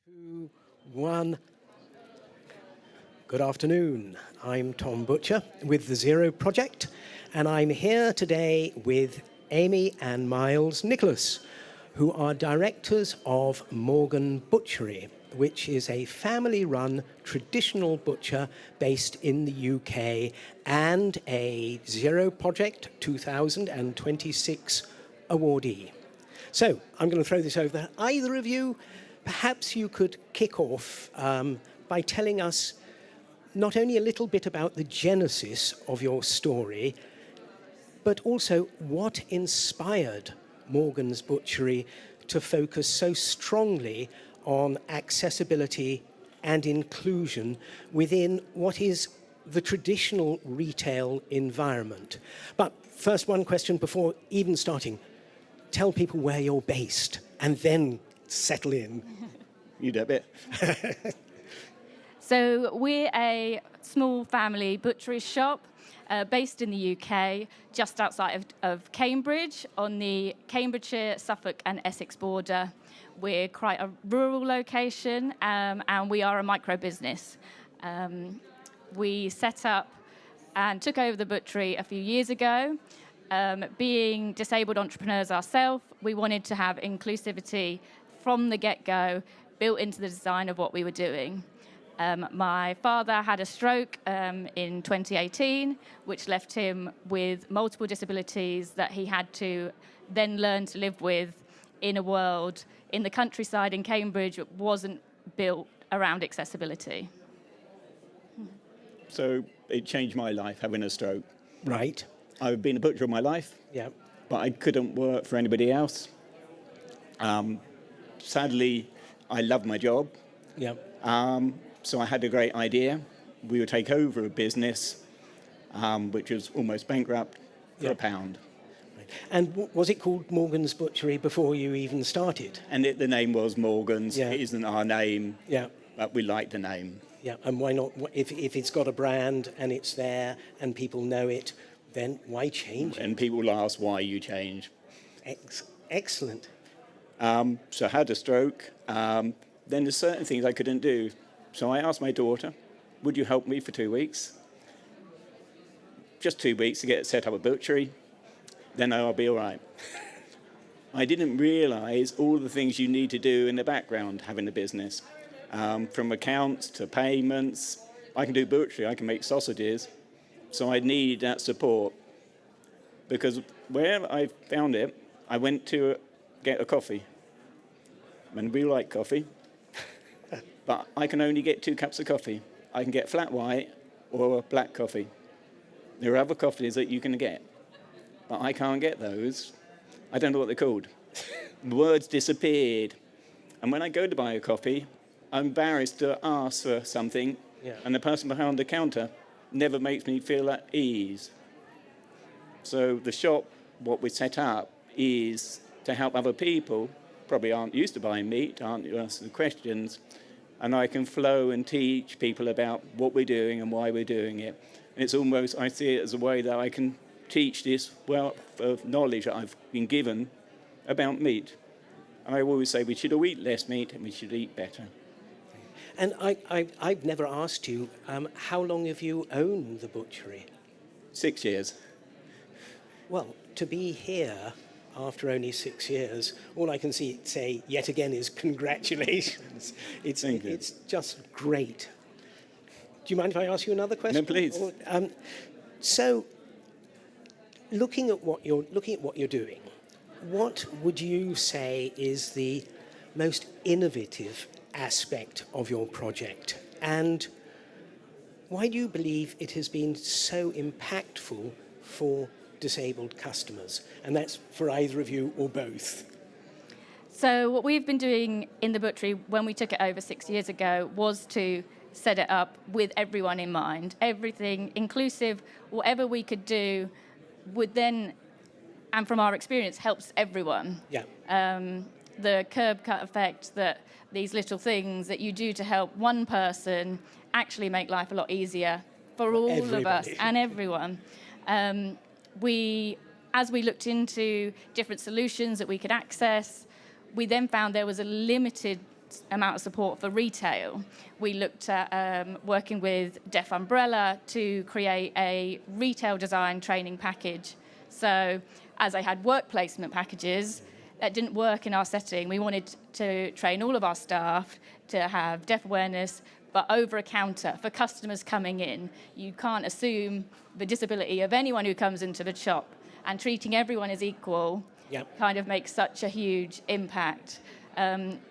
2, 1. Good afternoon. I'm Tom Butcher with the Zero Project, and I'm here today with Amy and Miles Nicholas, who are directors of Morgan Butchery, which is a family-run traditional butcher based in the UK and a Zero Project 2026 awardee. So I'm going to throw this over. Either of you, perhaps you could kick off by telling us not only a little bit about the genesis of your story, but also what inspired Morgan's Butchery to focus so strongly on accessibility and inclusion within what is the traditional retail environment. But first, one question before even starting. Tell people where you're based and then settle in. You do a bit. So we're a small family butchery shop based in the UK, just outside of Cambridge, on the Cambridgeshire, Suffolk and Essex border. We're quite a rural location, and we are a micro business. We set up and took over the butchery a few years ago. Being disabled entrepreneurs ourselves, we wanted to have inclusivity from the get-go built into the design of what we were doing. My father had a stroke in 2018, which left him with multiple disabilities that he had to then learn to live with in a world in the countryside in Cambridge that wasn't built around accessibility. So it changed my life, having a stroke. Right. I've been a butcher all my life, Yeah. but I couldn't work for anybody else. Sadly, I loved my job. Yeah. So I had a great idea. We would take over a business, which was almost bankrupt, for a pound. Right. And was it called Morgan's Butchery before you even started? And the name was Morgan's. Yeah. It isn't our name, Yeah. but we like the name. Yeah. And why not? If it's got a brand and it's there and people know it, then why change it? And people ask why you change. Excellent. So I had a stroke. Then there's certain things I couldn't do. So I asked my daughter, would you help me for 2 weeks? Just 2 weeks to get set up a butchery. Then I'll be all right. I didn't realise all the things you need to do in the background, having a business. From accounts to payments. I can do butchery, I can make sausages. So I need that support. Because where I found it, I went to get a coffee. And we like coffee. But I can only get 2 cups of coffee. I can get flat white or black coffee. There are other coffees that you can get, but I can't get those. I don't know what they're called. The words disappeared. And when I go to buy a coffee, I'm embarrassed to ask for something, and the person behind the counter never makes me feel at ease. So the shop, what we set up, is to help other people, probably aren't used to buying meat, aren't asking questions, and I can flow and teach people about what we're doing and why we're doing it. And it's almost, I see it as a way that I can teach this wealth of knowledge that I've been given about meat. And I always say we should all eat less meat and we should eat better. And I've never asked you, how long have you owned the butchery? 6 years. Well, to be here after only 6 years, all I can say yet again is congratulations. It's just great. Do you mind if I ask you another question? No, please. So, looking at what you're doing, what would you say is the most innovative aspect of your project, and why do you believe it has been so impactful for disabled customers? And that's for either of you or both. So what we've been doing in the butchery when we took it over 6 years ago was to set it up with everyone in mind. Everything inclusive, whatever we could do would then, and from our experience, helps everyone. Yeah. The curb cut effect, that these little things that you do to help one person actually make life a lot easier for all of us and everyone. As we looked into different solutions that we could access, we then found there was a limited amount of support for retail. We looked at working with Deaf Umbrella to create a retail design training package. So as I had work placement packages, that didn't work in our setting. We wanted to train all of our staff to have deaf awareness, but over a counter for customers coming in. You can't assume the disability of anyone who comes into the shop, and treating everyone as equal kind of makes such a huge impact.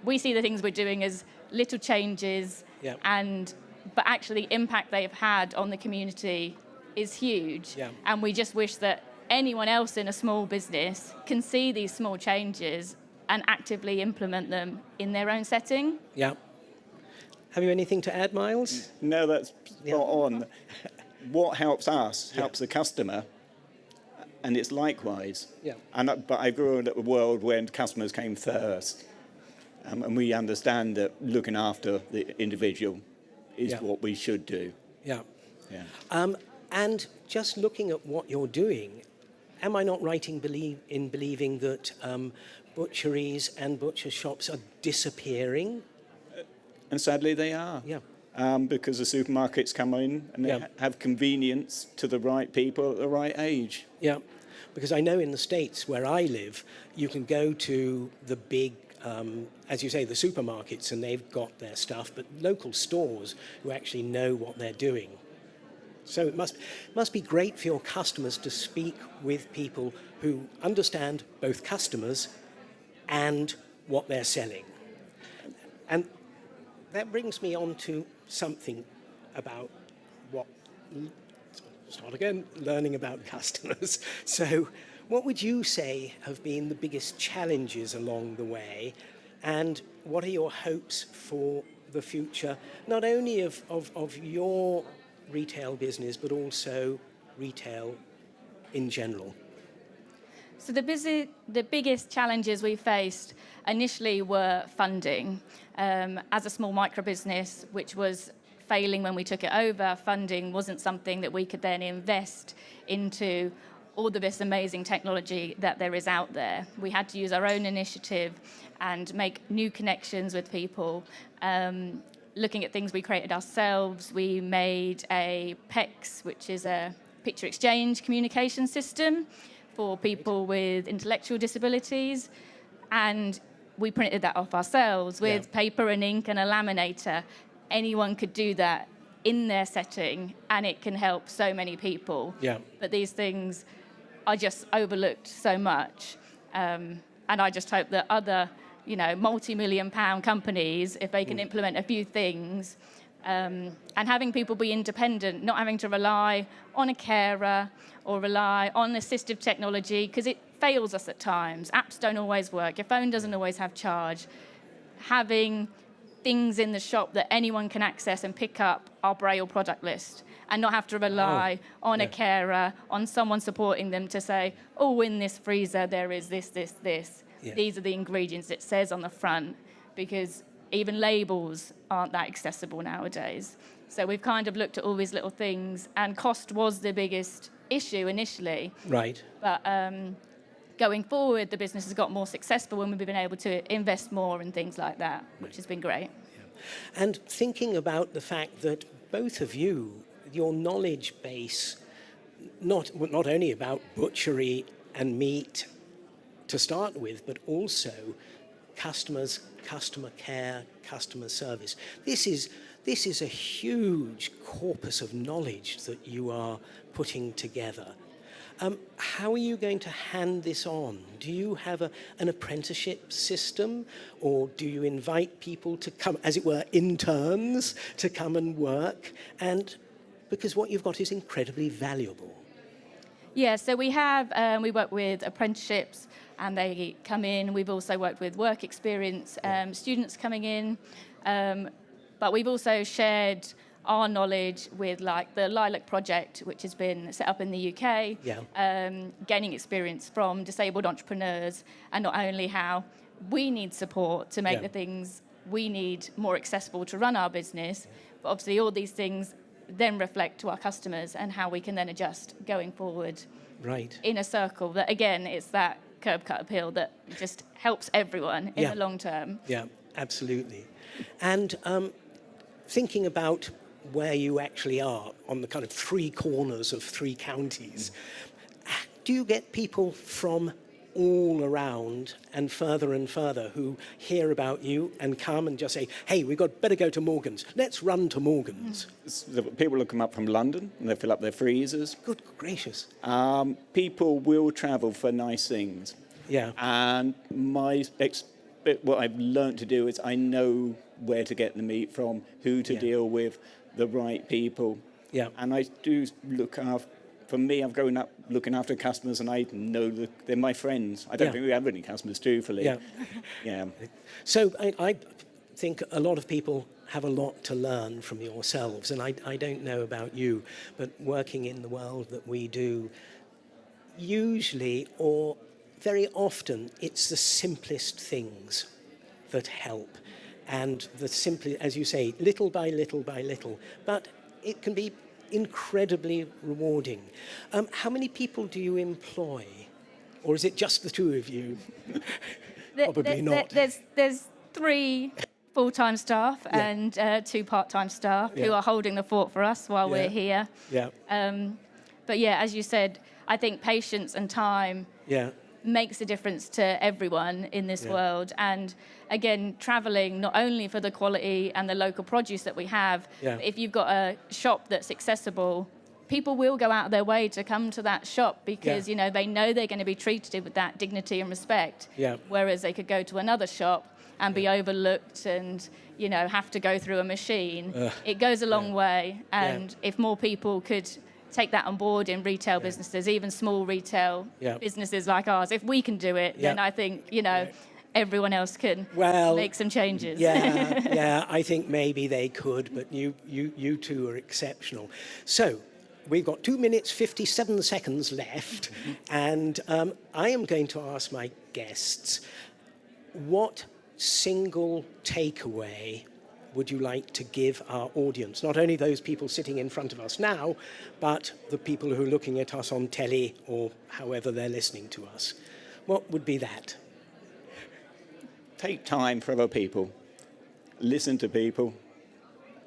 We see the things we're doing as little changes, but actually the impact they've had on the community is huge. And we just wish that anyone else in a small business can see these small changes and actively implement them in their own setting. Yeah. Have you anything to add, Miles? No, that's spot on. What helps us helps the customer, and it's likewise. But I grew up in a world when customers came first, and we understand that looking after the individual is what we should do. And just looking at what you're doing, am I not right in believing that butcheries and butcher shops are disappearing? And sadly they are. Because the supermarkets come in and they have convenience to the right people at the right age. Because I know in the States where I live, you can go to the big, as you say, the supermarkets, and they've got their stuff, but local stores who actually know what they're doing. So it must be great for your customers to speak with people who understand both customers and what they're selling. And that brings me on to something about learning about customers. So what would you say have been the biggest challenges along the way, and what are your hopes for the future, not only of your retail business, but also retail in general? So the biggest challenges we faced initially were funding. As a small micro business, which was failing when we took it over, funding wasn't something that we could then invest into all of this amazing technology that there is out there. We had to use our own initiative and make new connections with people. Looking at things we created ourselves, we made a PEX, which is a picture exchange communication system for people with intellectual disabilities, and we printed that off ourselves with paper and ink and a laminator. Anyone could do that in their setting, and it can help so many people. But these things are just overlooked so much, and I just hope that other multi-million-pound companies, if they can implement a few things, and having people be independent, not having to rely on a carer or rely on assistive technology, because it fails us at times. Apps don't always work. Your phone doesn't always have charge. Having things in the shop that anyone can access and pick up our Braille product list and not have to rely on a carer, on someone supporting them to say, oh, in this freezer there is this. These are the ingredients it says on the front, because even labels aren't that accessible nowadays. So we've kind of looked at all these little things, and cost was the biggest issue initially. Right. But going forward, the business has got more successful when we've been able to invest more in things like that, which has been great. And thinking about the fact that both of you, your knowledge base, not only about butchery and meat to start with, but also customers, customer care, customer service. This is a huge corpus of knowledge that you are putting together. How are you going to hand this on? Do you have an apprenticeship system, or do you invite people to come, as it were, interns, to come and work? And because what you've got is incredibly valuable. Yeah, so we work with apprenticeships, and they come in. We've also worked with work experience students coming in, but we've also shared our knowledge with like the Lilac project, which has been set up in the UK, gaining experience from disabled entrepreneurs, and not only how we need support to make the things we need more accessible to run our business, but obviously all these things then reflect to our customers and how we can then adjust going forward in a circle that, again, it's that curb cut appeal that just helps everyone in the long term. absolutely. And thinking about where you actually are on the kind of three corners of three counties, do you get people from all around and further who hear about you and come and just say, hey, better go to Morgan's. Let's run to Morgan's. The people will come up from London and they fill up their freezers. Good gracious. People will travel for nice things. Yeah. And what I've learned to do is I know where to get the meat from, who to deal with, the right people. Yeah. And I do look after, for me, I've grown up looking after customers and I know that they're my friends. I don't think we have any customers, truthfully. Yeah. Yeah. So I think a lot of people have a lot to learn from yourselves. And I don't know about you, but working in the world that we do, usually or very often, it's the simplest things that help. And as you say, little by little by little. But it can be incredibly rewarding. How many people do you employ? Or is it just the two of you? Probably not. There's 3 full-time staff and 2 part-time staff who are holding the fort for us while we're here. Yeah. But yeah, as you said, I think patience and time makes a difference to everyone in this world. And again, traveling not only for the quality and the local produce that we have, but if you've got a shop that's accessible, people will go out of their way to come to that shop because you know they know they're going to be treated with that dignity and respect. Whereas they could go to another shop and be overlooked and you know have to go through a machine. It goes a long way, and if more people could take that on board in retail businesses, even small retail businesses like ours. If we can do it, then I think, you know, everyone else can make some changes. I think maybe they could, but you two are exceptional. So we've got 2 minutes, 57 seconds left, and I am going to ask my guests, what single takeaway would you like to give our audience? Not only those people sitting in front of us now, but the people who are looking at us on telly or however they're listening to us. What would be that? Take time for other people. Listen to people.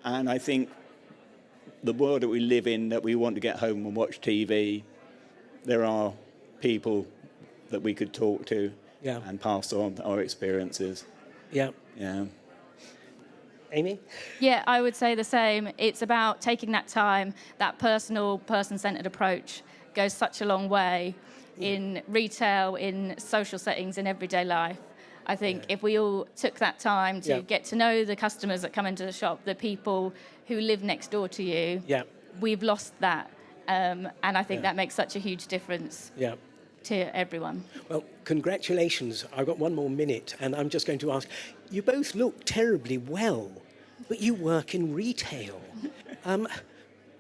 And I think the world that we live in, that we want to get home and watch TV, there are people that we could talk to and pass on our experiences. Yeah. Amy? Yeah, I would say the same. It's about taking that time. That personal, person-centered approach goes such a long way in retail, in social settings, in everyday life. I think if we all took that time to get to know the customers that come into the shop, the people who live next door to you, we've lost that. And I think that makes such a huge difference to everyone. Well, congratulations. I've got 1 more minute, and I'm just going to ask, you both look terribly well, but you work in retail.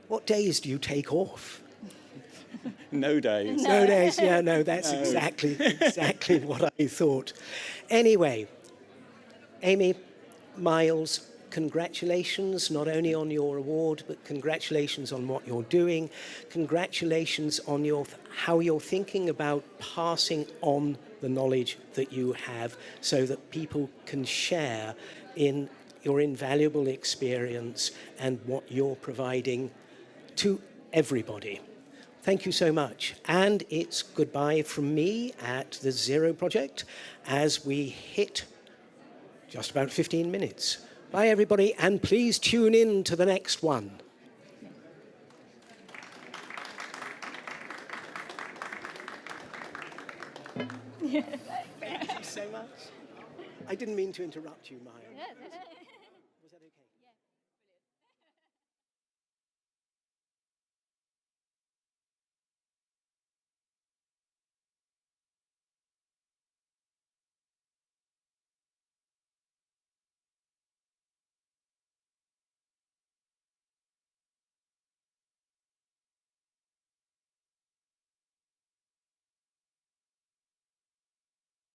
What days do you take off? No days. No days, that's exactly what I thought. Anyway, Amy, Miles, congratulations not only on your award, but congratulations on what you're doing. Congratulations on how you're thinking about passing on the knowledge that you have so that people can share in your invaluable experience and what you're providing to everybody. Thank you so much. And it's goodbye from me at the Zero Project as we hit just about 15 minutes. Bye, everybody, and please tune in to the next one. Thank you so much. I didn't mean to interrupt you, Maya.